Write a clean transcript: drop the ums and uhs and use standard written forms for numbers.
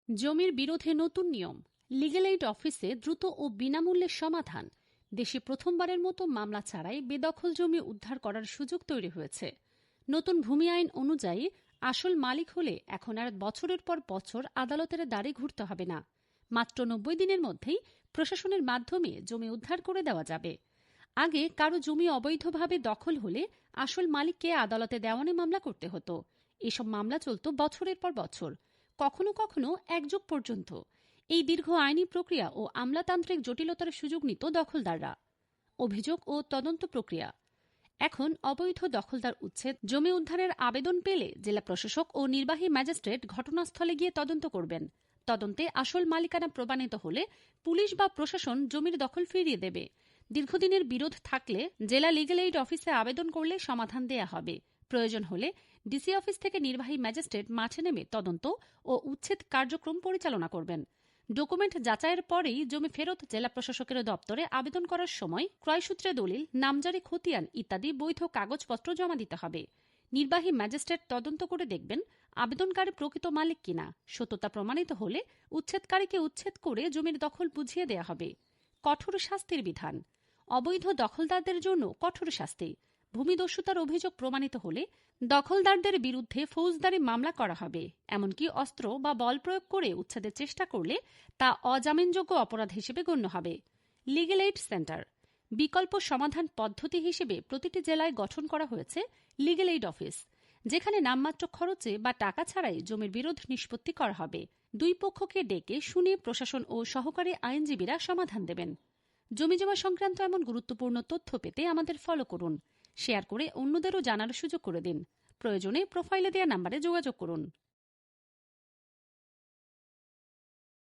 জমির বিরোধে নতুন নিয়ম, লিগ্যাল এইড অফিসে দ্রুত ও বিনামূল্যে সমাধান। দেশে প্রথমবারের মতো মামলা ছাড়াই বেদখল জমি উদ্ধার করার সুযোগ তৈরি হয়েছে। নতুন ভূমি আইন অনুযায়ী আসল মালিক হলে এখন আর বছরের পর বছর আদালতের দ্বারে ঘুরতে হবে না। মাত্র 90 দিনের মধ্যেই প্রশাসনের মাধ্যমে জমি উদ্ধার করে দেওয়া যাবে। আগে কারো জমি অবৈধভাবে দখল হলে আসল মালিককে আদালতে দেওয়ানি মামলা করতে হতো। এসব মামলা চলত বছরের পর বছর, কখনো কখনো 1 যুগ পর্যন্ত। এই দীর্ঘ আইনি প্রক্রিয়া ও আমলাতান্ত্রিক জটিলতার সুযোগ নিত দখলদাররা। অভিযোগ ও তদন্ত প্রক্রিয়া। এখন অবৈধ দখলদার উচ্ছেদ জমি উদ্ধারের আবেদন পেলে জেলা প্রশাসক ও নির্বাহী ম্যাজিস্ট্রেট ঘটনাস্থলে গিয়ে তদন্ত করবেন। তদন্তে আসল মালিকানা প্রমাণিত হলে পুলিশ বা প্রশাসন জমির দখল ফিরিয়ে দেবে। দীর্ঘদিনের বিরোধ থাকলে জেলা লিগ্যাল এইড অফিসে আবেদন করলে সমাধান দেয়া হবে। প্রয়োজন হলে ডিসি অফিস থেকে নির্বাহী ম্যাজিস্ট্রেট মাঠে নেমে তদন্ত ও উচ্ছেদ কার্যক্রম পরিচালনা করবেন। ডকুমেন্ট যাচাইয়ের পরেই জমি ফেরত জেলা প্রশাসকের দপ্তরে আবেদন করার সময় ক্রয়সূত্রে দলিল, নামজারি খতিয়ান ইত্যাদি বৈধ কাগজপত্র জমা দিতে হবে। নির্বাহী ম্যাজিস্ট্রেট তদন্ত করে দেখবেন আবেদনকারী প্রকৃত মালিক কিনা। সত্যতা প্রমাণিত হলে উচ্ছেদকারীকে উচ্ছেদ করে জমির দখল বুঝিয়ে দেয়া হবে। কঠোর শাস্তির বিধান। অবৈধ দখলদারদের জন্য কঠোর শাস্তি। ভূমিদস্যুতার অভিযোগ প্রমাণিত হলে দখলদারদের বিরুদ্ধে ফৌজদারি মামলা করা হবে। এমনকি অস্ত্র বা বল প্রয়োগ করে উচ্ছেদের চেষ্টা করলে তা অজামিনযোগ্য অপরাধ হিসেবে গণ্য হবে। Legal aid centre. বিকল্প সমাধান পদ্ধতি হিসেবে প্রতিটি জেলায় গঠন করা হয়েছে লিগ্যাল এইড অফিস, যেখানে নামমাত্র খরচে বা টাকা ছাড়াই জমির বিরোধ নিষ্পত্তি করা হবে। দুই পক্ষকে ডেকে শুনে প্রশাসন ও সহকারী আইনজীবীরা সমাধান দেবেন। জমিজমা সংক্রান্ত এমন গুরুত্বপূর্ণ তথ্য পেতে আমাদের ফলো করুন। শেয়ার করে অন্যদেরও জানার সুযোগ করে দিন। প্রয়োজনে প্রোফাইলে দেওয়া নাম্বারে যোগাযোগ করুন।